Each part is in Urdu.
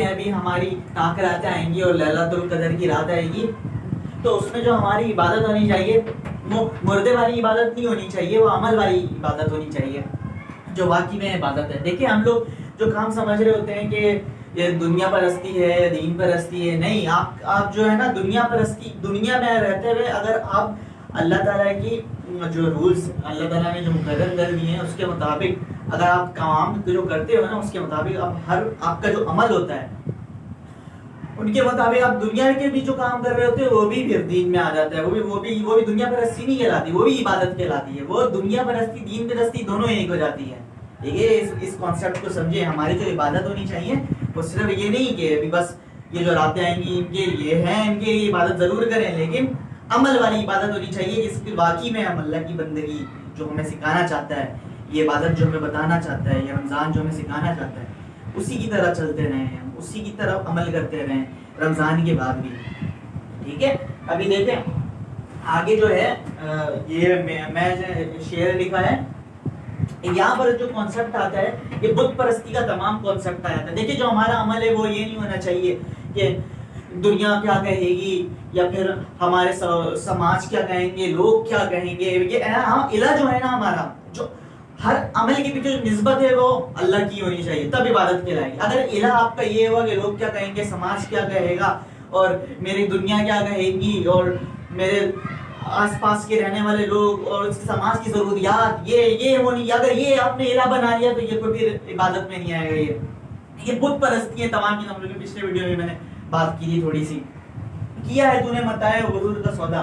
ابھی ہماری طاق راتیں آئیں گی اور لیلۃ القدر کی رات آئے گی، تو اس میں جو ہماری عبادت ہونی چاہیے وہ مردے والی عبادت نہیں ہونی چاہیے، وہ عمل والی عبادت ہونی چاہیے جو واقعی میں عبادت ہے۔ دیکھیں ہم لوگ جو کام سمجھ رہے ہوتے ہیں کہ یہ دنیا پرستی ہے، دین پرستی ہے، نہیں، آپ جو ہے نا دنیا پرستی، دنیا میں رہتے ہوئے اگر آپ اللہ تعالیٰ کی جو رولز اللہ تعالیٰ نے جو مقرر کر دیے ہیں اس کے مطابق اگر آپ کام جو کرتے ہو نا اس کے مطابق آپ کا جو عمل ہوتا ہے ان کے مطابق آپ دنیا کے بھی جو کام کر رہے ہوتے ہیں وہ بھی پھر دین میں آ جاتا ہے، وہ بھی دنیا پرستی نہیں کہلاتی، وہ بھی عبادت کہلاتی ہے۔ وہ دنیا پرستی دین پرستی دونوں ایک ہو جاتی ہے۔ ٹھیک ہے، اس کانسیپٹ کو سمجھے۔ ہماری جو عبادت ہونی چاہیے وہ صرف یہ نہیں کہ ابھی بس یہ جو راتیں آئیں گی ان کے لیے ہیں، ان کے لیے عبادت ضرور کریں، لیکن عمل والی عبادت ہونی چاہیے جس کی واقعی میں ہم اللہ کی بندگی جو ہمیں سکھانا چاہتا ہے، یہ عبادت جو ہمیں بتانا چاہتا ہے، یہ رمضان جو ہمیں سکھانا چاہتا ہے، اسی کی طرح چلتے رہیں، ہم اسی کی طرف عمل کرتے رہیں رمضان کے بعد بھی۔ ٹھیک ہے، ابھی دیکھیں آگے جو ہے یہ میں شعر لکھا ہے، یہاں پر جو کانسیپٹ آتا ہے یہ بت پرستی کا تمام کانسیپٹ آیا تھا۔ دیکھیں جو ہمارا عمل ہے وہ یہ نہیں ہونا چاہیے کہ دنیا کیا کہے گی یا پھر ہمارے سماج کیا کہیں گے، لوگ کیا کہیں گے۔ یہ الہ جو ہے نا ہمارا، جو ہر عمل کے پیچھے جو نسبت ہے وہ اللہ کی ہونی چاہیے، تب عبادت کہلائے گی۔ اگر الہ آپ کا یہ ہوا کہ لوگ کیا کہیں گے، سماج کیا کہے گا، اور میری دنیا کیا کہے گی، اور میرے آس پاس کے رہنے والے لوگ اور اس سماج کی ضروریات، یہ ہونی، اگر یہ آپ نے الہ بنا لیا تو یہ کوئی پھر عبادت میں نہیں آئے گا۔ یہ بت پرستی ہے تمام کی تمام۔ کی پچھلے ویڈیو میں نے بات کی تھی تھوڑی سی، کیا ہے تو نے متاع غرور کا سودا،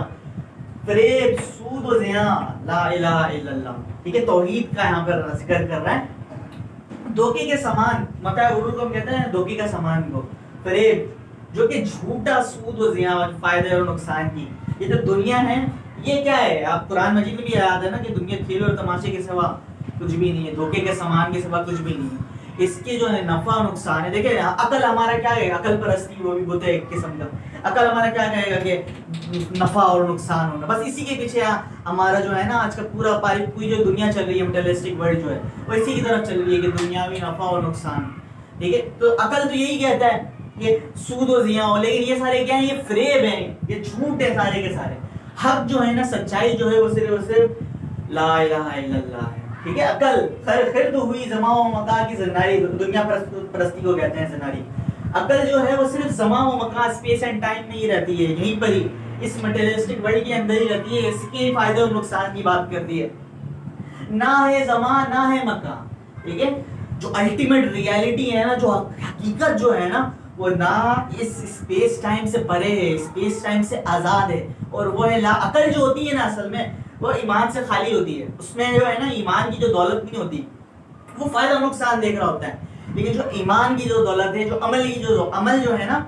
فریب، سود و زیاں، لا الہ الا اللہ۔ ٹھیک ہے، توحید کا یہاں پر ذکر کر رہا ہے۔ دھوکے کے سامان، متاع غرور کو ہم کہتے ہیں دھوکے کا سامان کو، فریب جو کہ جھوٹا، سود و زیاں، فائدے اور نقصان کی، یہ جو دنیا ہے یہ کیا ہے؟ آپ قرآن مجید میں بھی یاد ہے نا کہ دنیا کھیل اور تماشے کے سوا کچھ بھی نہیں ہے، دھوکے کے سامان کے سوا کچھ بھی نہیں ہے۔ اس کے جو ہے نفع و نقصان ہے۔ دیکھیں عقل ہمارا کیا ہے، عقل پرستی وہ بھی بت ہے ایک قسم کا۔ عقل ہمارا کیا کہے گا کہ نفع اور نقصان ہونا، بس اسی کے پیچھے ہمارا جو ہے نا آج کا پوری جو دنیا چل رہی ہے، میٹریلسٹک ورلڈ جو ہے وہ اسی کی طرف چل رہی ہے کہ دنیاوی نفع اور نقصان۔ ٹھیک ہے، تو عقل تو یہی کہتا ہے کہ سود و زیاں ہو، لیکن یہ سارے کیا ہیں؟ یہ فریب ہیں، یہ جھوٹ ہے سارے کے سارے۔ حق جو ہے نا، سچائی جو ہے وہ صرف لا الہ الا اللہ ہے۔ ٹھیک ہے، عقل خرد ہوئی زماں و مکان کی زناری، دنیا پرستی کو کہتے ہیں زناری۔ عقل جو ہے وہ صرف زماں و مکان، اسپیس اینڈ ٹائم میں ہی رہتی ہے، یہیں پر ہی اس مٹیریلسٹک ورلڈ کے اندر ہی رہتی ہے، اس کے فائدے اور نقصان کی بات کرتی ہے، نہ ہے زمان نہ ہے مکان۔ ٹھیک ہے، جو الٹیمیٹ ریالٹی ہے نا، جو حقیقت جو ہے نا، وہ نہ اس اسپیس ٹائم سے پرے ہے، اسپیس ٹائم سے آزاد ہے، اور وہ ہے لا عقل جو ہوتی ہے نا اصل میں وہ ایمان سے خالی ہوتی ہے۔ اس میں جو ہے نا ایمان کی جو دولت نہیں ہوتی، وہ فائدہ و نقصان دیکھ رہا ہوتا ہے، لیکن جو ایمان کی جو دولت ہے، جو عمل کی جو عمل جو ہے نا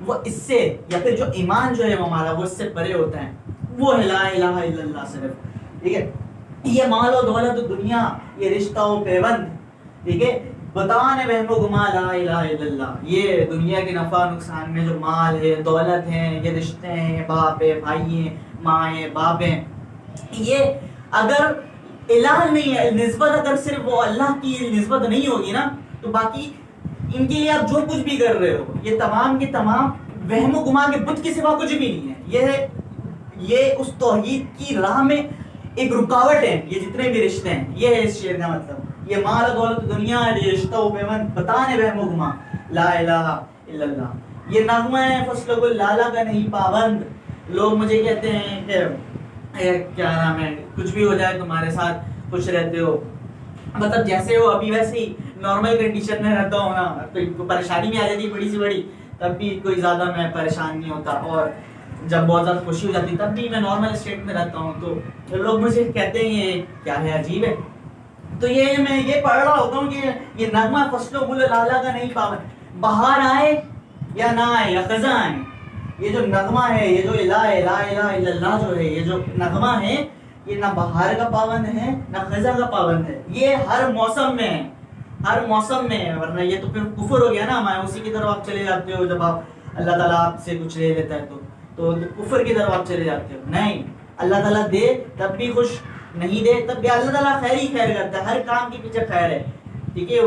وہ اس سے، یا پھر جو ایمان جو ہے ہمارا وہ اس سے پرے ہوتا ہے، وہ ہے لا الہ الا اللہ صرف۔ ٹھیک ہے، یہ مال و دولت و دنیا، یہ رشتہ و پیوند، ٹھیک ہے، بتان وہم و گما، لا الہ الا اللہ۔ یہ دنیا کے نفع نقصان میں جو مال ہے، دولت ہے، یہ رشتے ہیں، باپ ہے، بھائی ہیں، ماں ہے، باپ ہیں، یہ اگر الہ نہیں ہے، نسبت اگر صرف وہ اللہ کی نسبت نہیں ہوگی نا، تو باقی ان کے لیے آپ جو کچھ بھی کر رہے ہو یہ تمام کے تمام وہم و گما کے بت کے سوا کچھ بھی نہیں ہے۔ یہ اس توحید کی راہ میں ایک رکاوٹ ہے، یہ جتنے بھی رشتے ہیں۔ یہ ہے اس شعر کا مطلب، یہ مال دولت دنیا، یہ رشتہ و پیوند، بتانے وہم و گما، لا الہ الا اللہ۔ یہ نغمہ ہے فصل گل لالا کا نہیں پابند۔ لوگ مجھے کہتے ہیں کہ کیا نام ہے، کچھ بھی ہو جائے تمہارے ساتھ خوش رہتے ہو، مطلب جیسے ہو ابھی ویسے ہی نارمل کنڈیشن میں رہتا ہوں نا، تو پریشانی بھی آ جاتی ہے بڑی سی بڑی، تب بھی کوئی زیادہ میں پریشان نہیں ہوتا، اور جب بہت زیادہ خوشی ہو جاتی تب بھی میں نارمل اسٹیٹ میں رہتا ہوں۔ تو لوگ مجھے کہتے ہیں یہ کیا ہے، عجیب ہے۔ تو یہ میں یہ پڑھ رہا ہوتا ہوں کہ یہ نغمہ فصل و گل لالا کا نہیں پابند، بہار آئے یا نہ آئے یا خزاں آئے، یہ جو نغمہ ہے، یہ جو الہ ہے، لا الہ الا اللہ جو ہے، یہ جو نغمہ ہے، یہ نہ بہار کا پابند ہے نہ خزاں کا پابند ہے، یہ ہر موسم میں ہے، ہر موسم میں ہے، ورنہ یہ تو پھر کفر ہو گیا نا، مایوسی کی طرف آپ چلے جاتے ہو جب آپ اللہ تعالیٰ آپ سے کچھ لے لیتا ہے تو کفر کی طرف آپ چلے جاتے ہو۔ نہیں، اللہ تعالیٰ دے تب بھی خوش، نہیں دے تب بھی اللہ تعالیٰ خیر ہی خیر کرتا ہے، ہر کام کے پیچھے خیر ہے۔ ٹھیک ہے،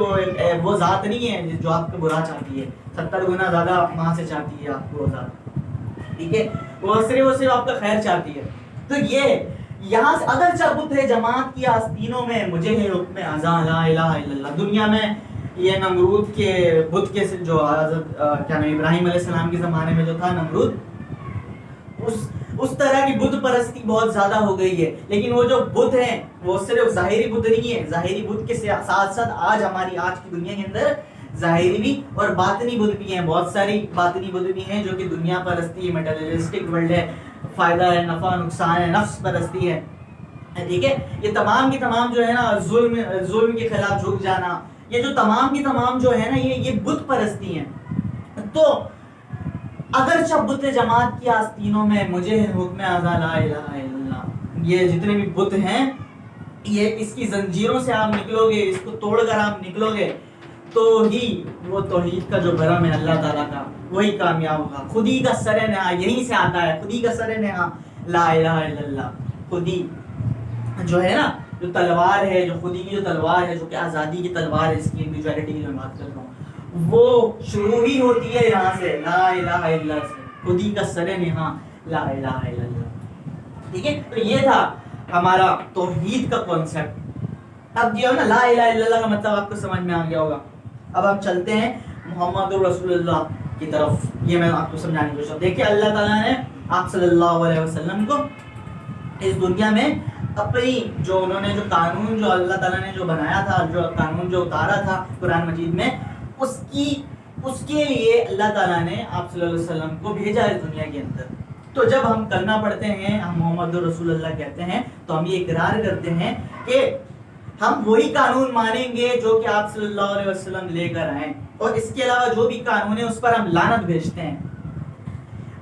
وہ ذات نہیں ہے جو آپ کو برا چاہتی ہے، 70 گنا زیادہ ماں سے چاہتی ہے آپ کو وہ ذات، ٹھیک ہے، وہ صرف آپ کا خیر چاہتی ہے. تو یہ یہاں سے اگرچہ بت ہے جماعت کی آستینوں میں، مجھے ہے حکم ازاں لا الہ الا اللہ. دنیا میں یہ نمرود کے بت کے جو حضرت کیا نام ابراہیم علیہ السلام کے زمانے میں جو تھا نمرود، اس طرح کی بت پرستی بہت زیادہ ہو گئی ہے. لیکن وہ جو بت ہیں وہ صرف ظاہری بت نہیں ہے، ظاہری بت کے ساتھ ساتھ آج کی دنیا کے اندر ظاہری بھی اور باطنی بت بھی ہیں. بہت ساری باطنی بت بھی ہیں جو کہ دنیا پرستی، میٹریلسٹک ورلڈ ہے، فائدہ ہے، نفع نقصان ہے، نفس پرستی ہے، ٹھیک ہے. یہ تمام کی تمام جو ہے نا ظلم کے خلاف جھک جانا، یہ جو تمام کی تمام جو ہے نا یہ بت پرستی ہیں. تو اگرچہ بت جماعت کی آستینوں میں، مجھے ہے حکم ازاں لا الہ الا اللہ. یہ جتنے بھی بت ہیں، یہ اس کی زنجیروں سے آپ نکلو گے، اس کو توڑ کر آپ نکلو گے تو ہی وہ توحید کا جو برم ہے اللہ تعالیٰ کا، وہی کامیاب ہوگا. خودی کا سر نہا یہیں سے آتا ہے، خودی کا سر نہا لا الہ الا اللہ. خودی جو ہے نا، جو تلوار ہے، جو خودی کی جو تلوار ہے، جو کہ آزادی کی تلوار ہے، اس کی انڈیویجوالٹی کی جو بات کر رہا ہوں، وہ شروع ہی ہوتی ہے یہاں سے لا الہ الا اللہ سے. خودی کا سر نہا لا الہ الا اللہ. ٹھیک ہے، تو یہ تھا ہمارا توحید کا کانسیپٹ. اب جو ہے نا لا الہ الا اللہ کا مطلب آپ کو سمجھ میں آ گیا ہوگا. اب ہم چلتے ہیں محمد رسول اللہ کی طرف. یہ میں آپ کو سمجھانے کی کوشش کرتا ہوں. دیکھیے اللہ تعالیٰ نے آپ صلی اللہ علیہ وسلم کو اس دنیا میں اپنی جو انہوں نے جو قانون جو اللہ تعالیٰ نے جو بنایا تھا، جو قانون جو اتارا تھا قرآن مجید میں، اس کے لیے اللہ تعالیٰ نے آپ صلی اللہ علیہ وسلم کو بھیجا اس دنیا کے اندر. تو جب ہم کلمہ پڑھتے ہیں، ہم محمد رسول اللہ کہتے ہیں، تو ہم یہ اقرار کرتے ہیں کہ ہم وہی قانون مانیں گے جو کہ آپ صلی اللہ علیہ وسلم لے کر آئیں، اور اس کے علاوہ جو بھی قانون ہے اس پر ہم لعنت بھیجتے ہیں.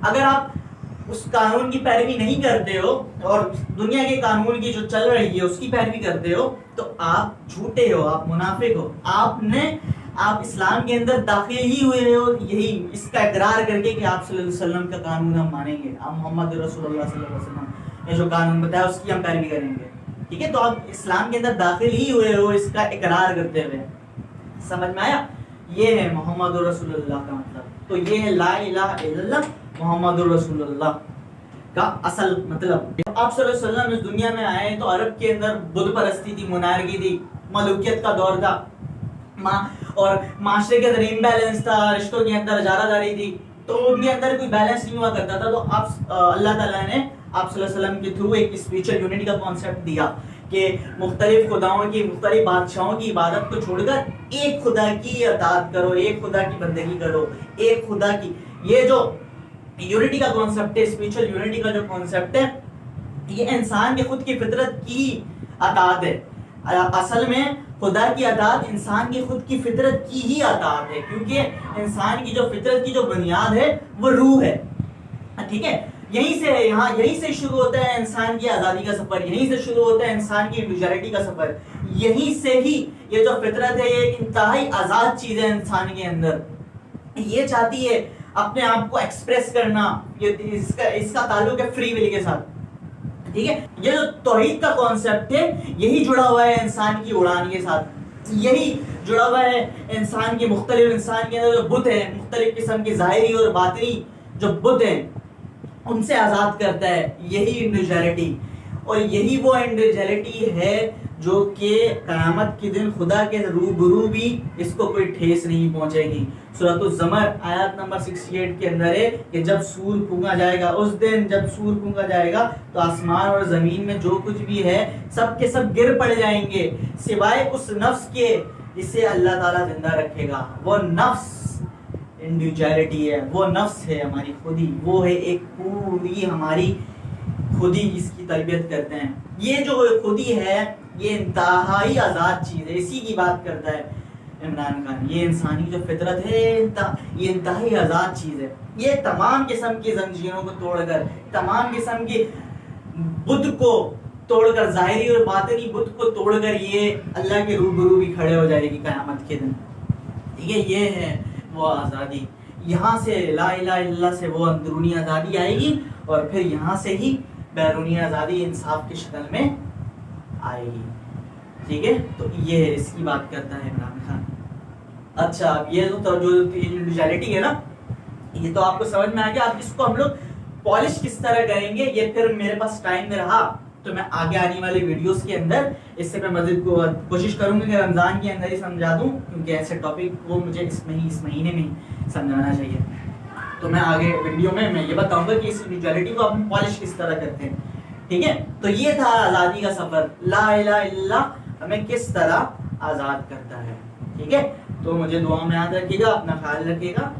اگر آپ اس قانون کی پیروی نہیں کرتے ہو اور دنیا کے قانون کی جو چل رہی ہے اس کی پیروی کرتے ہو تو آپ جھوٹے ہو، آپ منافق ہو. آپ اسلام کے اندر داخل ہی ہوئے ہو یہی اس کا اقرار کر کے کہ آپ صلی اللہ علیہ وسلم کا قانون ہم مانیں گے، آپ محمد رسول اللہ صلی اللہ علیہ وسلم نے جو قانون بتایا اس کی ہم پیروی کریں گے. ٹھیک ہے، تو آپ اسلام کے اندر داخل ہی ہوئے ہو اس کا اقرار کرتے ہوئے. سمجھ میں آیا؟ یہ ہے محمد رسول اللہ کا مطلب. تو یہ ہے لا الہ الا اللہ محمد رسول اللہ کا اصل مطلب. آپ صلی اللہ علیہ وسلم اس دنیا میں آئے تو عرب کے اندر بت پرستی تھی، منارگی تھی، ملوکیت کا دور تھا، اور معاشرے کے اندر امبیلنس تھا، رشتوں کے اندر اجارہ داری تھی، تو ان کے اندر کوئی بیلنس نہیں ہوا کرتا تھا. تو اللہ تعالیٰ نے آپ صلی اللہ علیہ وسلم کے تھرو ایک اسپریچول یونٹی کا کانسیپٹ دیا کہ مختلف خداؤں کی، مختلف بادشاہوں کی عبادت کو چھوڑ کر ایک خدا کی اطاعت کرو، ایک خدا کی بندگی کرو، ایک خدا کی. یہ جو یونٹی کا کانسیپٹ ہے، اسپریچول یونٹی کا جو کانسیپٹ ہے، یہ انسان کے خود کی فطرت کی اطاعت ہے. اصل میں خدا کی اطاعت انسان کی خود کی فطرت کی ہی اطاعت ہے، کیونکہ انسان کی جو فطرت کی جو بنیاد ہے وہ روح ہے. ٹھیک ہے، یہیں سے شروع ہوتا ہے انسان کی آزادی کا سفر، یہیں سے شروع ہوتا ہے انسان کی انڈیویجوالٹی کا سفر. یہیں سے ہی یہ جو فطرت ہے یہ انتہائی آزاد چیز ہے انسان کے اندر. یہ چاہتی ہے اپنے آپ کو ایکسپریس کرنا، اس کا تعلق ہے فری ول کے ساتھ. ٹھیک ہے، یہ جو توحید کا کانسیپٹ ہے یہی جڑا ہوا ہے انسان کی اڑان کے ساتھ، یہی جڑا ہوا ہے انسان کے مختلف، انسان کے اندر جو بت ہیں مختلف قسم کی ظاہری اور باطنی جو بت ہیں ان سے آزاد کرتا ہے. یہی انڈیویجوالٹی، اور یہی وہ انڈیویجوالٹی ہے جو کہ قیامت کے دن خدا کے روبرو بھی اس کو کوئی ٹھیس نہیں پہنچے گی. سورۃ الزمر آیت نمبر 68 کے اندر ہے کہ جب سور پھونکا جائے گا، اس دن جب سور پھونکا جائے گا تو آسمان اور زمین میں جو کچھ بھی ہے سب کے سب گر پڑ جائیں گے سوائے اس نفس کے جسے اللہ تعالیٰ زندہ رکھے گا. وہ نفس انڈیویجوالٹی ہے، وہ نفس ہے ہماری خودی، وہ ہے ایک پوری ہماری خودی جس کی تربیت کرتے ہیں. یہ جو خودی ہے یہ انتہائی آزاد چیز ہے. اسی کی بات کرتا ہے عمران خان. یہ انسانی جو فطرت ہے یہ انتہائی آزاد چیز ہے. یہ تمام قسم کی زنجیروں کو توڑ کر، تمام قسم کی بت کو توڑ کر، ظاہری اور باطنی بت کو توڑ کر یہ اللہ کے روبرو بھی کھڑے ہو جائے گی قیامت کے دن. ٹھیک ہے، یہ ہے وہ آزادی. یہاں سے لا الہ الا اللہ سے وہ اندرونی آزادی آئے گی، اور پھر یہاں سے ہی بیرونی آزادی انصاف کی شکل میں آئے گی. ٹھیک ہے. تو یہ اس کی بات کرتا ہے عمران خان. اچھا اب یہ جو انڈیویجوالٹی ہے نا یہ تو آپ کو سمجھ میں آ گیا. اب اس کو ہم لوگ پالش کس طرح کریں گے یہ پھر میرے پاس ٹائم میں رہا تو میں آگے آنے والے ویڈیوز کے اندر اس سے میں مزید کوشش کروں گا کہ رمضان کے اندر ہی سمجھا دوں, کیونکہ ایسے ٹاپک کو مجھے اس مہینے میں ہی سمجھانا چاہیے. تو میں آگے ویڈیو میں یہ بتاؤں گا کہ اس انڈیویجوالٹی کو ہم پالش کس طرح کرتے ہیں. ٹھیک ہے, تو یہ تھا آزادی کا سفر. لا الہ الا اللہ ہمیں کس طرح آزاد کرتا ہے. ٹھیک ہے, تو مجھے دعا میں یاد رکھیے گا, اپنا خیال رکھیے گا.